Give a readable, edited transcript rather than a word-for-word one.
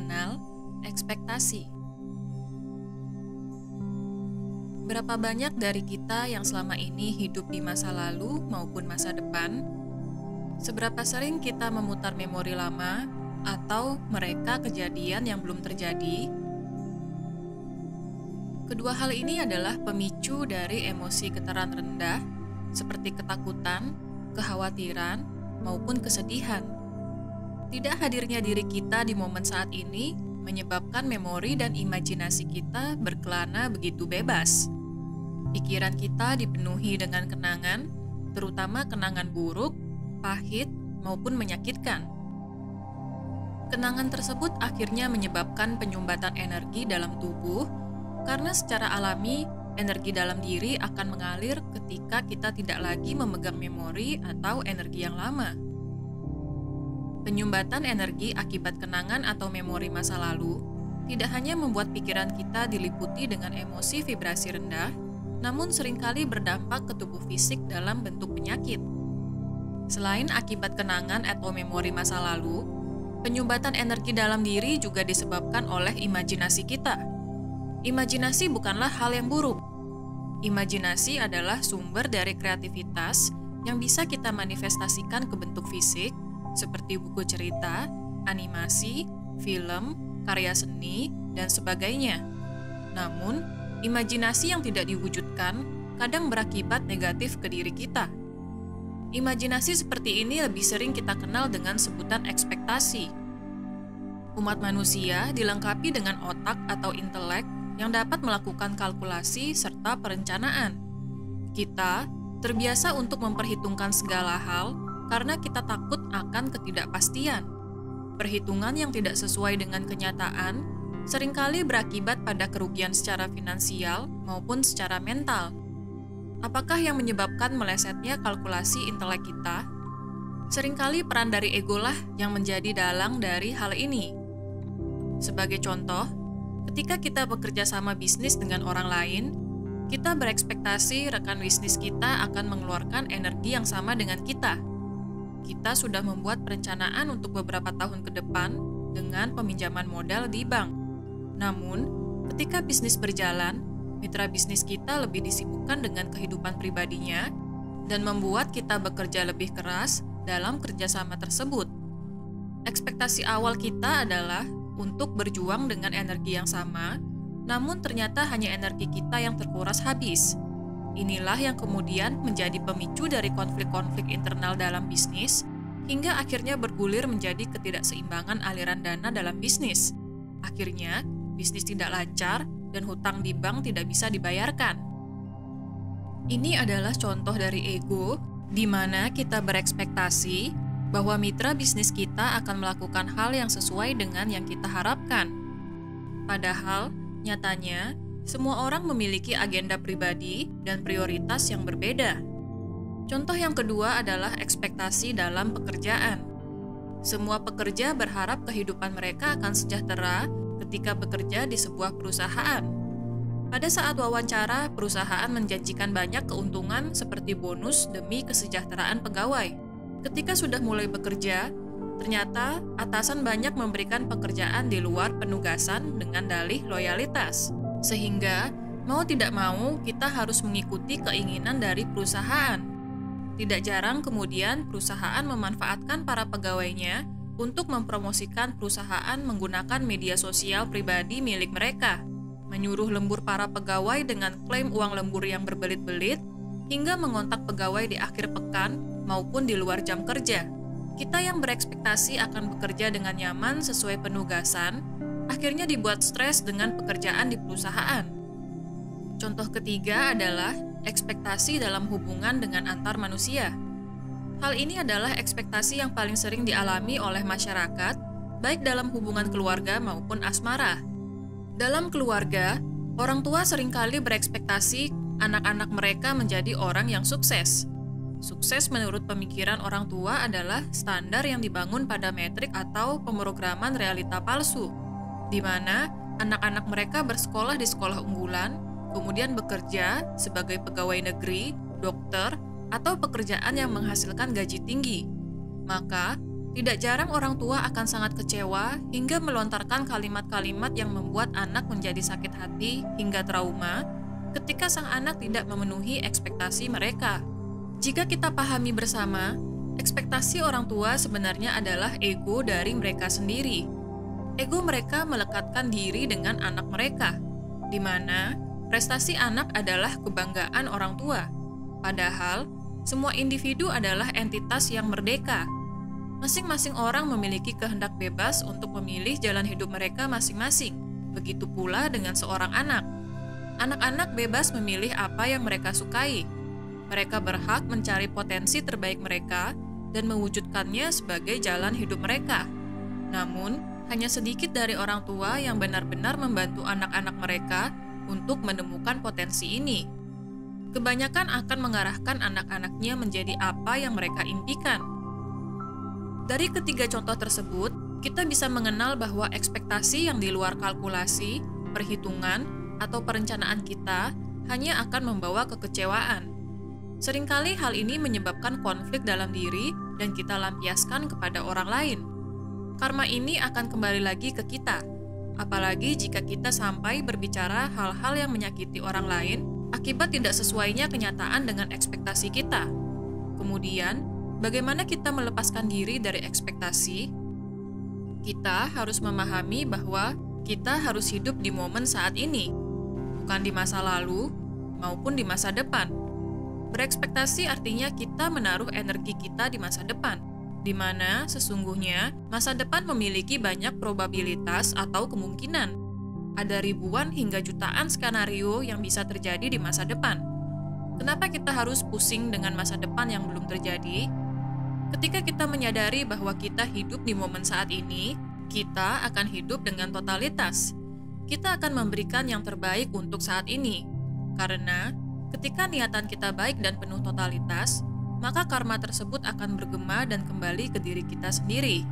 mengenal ekspektasi. Berapa banyak dari kita yang selama ini hidup di masa lalu maupun masa depan? Seberapa sering kita memutar memori lama atau mereka kejadian yang belum terjadi? Kedua hal ini adalah pemicu dari emosi getaran rendah seperti ketakutan, kekhawatiran, maupun kesedihan. Tidak hadirnya diri kita di momen saat ini menyebabkan memori dan imajinasi kita berkelana begitu bebas. Pikiran kita dipenuhi dengan kenangan, terutama kenangan buruk, pahit, maupun menyakitkan. Kenangan tersebut akhirnya menyebabkan penyumbatan energi dalam tubuh, karena secara alami energi dalam diri akan mengalir ketika kita tidak lagi memegang memori atau energi yang lama. Penyumbatan energi akibat kenangan atau memori masa lalu tidak hanya membuat pikiran kita diliputi dengan emosi vibrasi rendah, namun seringkali berdampak ke tubuh fisik dalam bentuk penyakit. Selain akibat kenangan atau memori masa lalu, penyumbatan energi dalam diri juga disebabkan oleh imajinasi kita. Imajinasi bukanlah hal yang buruk. Imajinasi adalah sumber dari kreativitas yang bisa kita manifestasikan ke bentuk fisik, seperti buku cerita, animasi, film, karya seni, dan sebagainya. Namun, imajinasi yang tidak diwujudkan kadang berakibat negatif ke diri kita. Imajinasi seperti ini lebih sering kita kenal dengan sebutan ekspektasi. Umat manusia dilengkapi dengan otak atau intelek yang dapat melakukan kalkulasi serta perencanaan. Kita terbiasa untuk memperhitungkan segala hal karena kita takut akan ketidakpastian. Perhitungan yang tidak sesuai dengan kenyataan seringkali berakibat pada kerugian secara finansial maupun secara mental. Apakah yang menyebabkan melesetnya kalkulasi intelek kita? Seringkali peran dari ego lah yang menjadi dalang dari hal ini. Sebagai contoh, ketika kita bekerja sama bisnis dengan orang lain, kita berekspektasi rekan bisnis kita akan mengeluarkan energi yang sama dengan kita. Kita sudah membuat perencanaan untuk beberapa tahun ke depan dengan peminjaman modal di bank. Namun, ketika bisnis berjalan, mitra bisnis kita lebih disibukkan dengan kehidupan pribadinya dan membuat kita bekerja lebih keras dalam kerjasama tersebut. Ekspektasi awal kita adalah untuk berjuang dengan energi yang sama, namun ternyata hanya energi kita yang terkuras habis. Inilah yang kemudian menjadi pemicu dari konflik-konflik internal dalam bisnis, hingga akhirnya bergulir menjadi ketidakseimbangan aliran dana dalam bisnis. Akhirnya, bisnis tidak lancar dan hutang di bank tidak bisa dibayarkan. Ini adalah contoh dari ego, di mana kita berekspektasi bahwa mitra bisnis kita akan melakukan hal yang sesuai dengan yang kita harapkan. Padahal, nyatanya, semua orang memiliki agenda pribadi dan prioritas yang berbeda. Contoh yang kedua adalah ekspektasi dalam pekerjaan. Semua pekerja berharap kehidupan mereka akan sejahtera ketika bekerja di sebuah perusahaan. Pada saat wawancara, perusahaan menjanjikan banyak keuntungan seperti bonus demi kesejahteraan pegawai. Ketika sudah mulai bekerja, ternyata atasan banyak memberikan pekerjaan di luar penugasan dengan dalih loyalitas. Sehingga, mau tidak mau, kita harus mengikuti keinginan dari perusahaan. Tidak jarang kemudian perusahaan memanfaatkan para pegawainya untuk mempromosikan perusahaan menggunakan media sosial pribadi milik mereka, menyuruh lembur para pegawai dengan klaim uang lembur yang berbelit-belit, hingga mengontak pegawai di akhir pekan maupun di luar jam kerja. Kita yang berekspektasi akan bekerja dengan nyaman sesuai penugasan, akhirnya dibuat stres dengan pekerjaan di perusahaan. Contoh ketiga adalah ekspektasi dalam hubungan dengan antar manusia. Hal ini adalah ekspektasi yang paling sering dialami oleh masyarakat, baik dalam hubungan keluarga maupun asmara. Dalam keluarga, orang tua seringkali berekspektasi anak-anak mereka menjadi orang yang sukses. Sukses menurut pemikiran orang tua adalah standar yang dibangun pada metrik atau pemrograman realita palsu, di mana anak-anak mereka bersekolah di sekolah unggulan, kemudian bekerja sebagai pegawai negeri, dokter, atau pekerjaan yang menghasilkan gaji tinggi. Maka, Tidak jarang orang tua akan sangat kecewa hingga melontarkan kalimat-kalimat yang membuat anak menjadi sakit hati hingga trauma ketika sang anak tidak memenuhi ekspektasi mereka. Jika kita pahami bersama, ekspektasi orang tua sebenarnya adalah ego dari mereka sendiri. Ego mereka melekatkan diri dengan anak mereka, di mana prestasi anak adalah kebanggaan orang tua. Padahal, semua individu adalah entitas yang merdeka. Masing-masing orang memiliki kehendak bebas untuk memilih jalan hidup mereka masing-masing. Begitu pula dengan seorang anak. Anak-anak bebas memilih apa yang mereka sukai. Mereka berhak mencari potensi terbaik mereka dan mewujudkannya sebagai jalan hidup mereka. Namun, hanya sedikit dari orang tua yang benar-benar membantu anak-anak mereka untuk menemukan potensi ini. Kebanyakan akan mengarahkan anak-anaknya menjadi apa yang mereka impikan. Dari ketiga contoh tersebut, kita bisa mengenal bahwa ekspektasi yang di luar kalkulasi, perhitungan, atau perencanaan kita hanya akan membawa kekecewaan. Seringkali hal ini menyebabkan konflik dalam diri dan kita lampiaskan kepada orang lain. Karma ini akan kembali lagi ke kita, apalagi jika kita sampai berbicara hal-hal yang menyakiti orang lain akibat tidak sesuainya kenyataan dengan ekspektasi kita. Kemudian, bagaimana kita melepaskan diri dari ekspektasi? Kita harus memahami bahwa kita harus hidup di momen saat ini, bukan di masa lalu maupun di masa depan. Berekspektasi artinya kita menaruh energi kita di masa depan, di mana sesungguhnya masa depan memiliki banyak probabilitas atau kemungkinan. Ada ribuan hingga jutaan skenario yang bisa terjadi di masa depan. Kenapa kita harus pusing dengan masa depan yang belum terjadi? Ketika kita menyadari bahwa kita hidup di momen saat ini, kita akan hidup dengan totalitas. Kita akan memberikan yang terbaik untuk saat ini. Karena ketika niatan kita baik dan penuh totalitas, maka karma tersebut akan bergema dan kembali ke diri kita sendiri.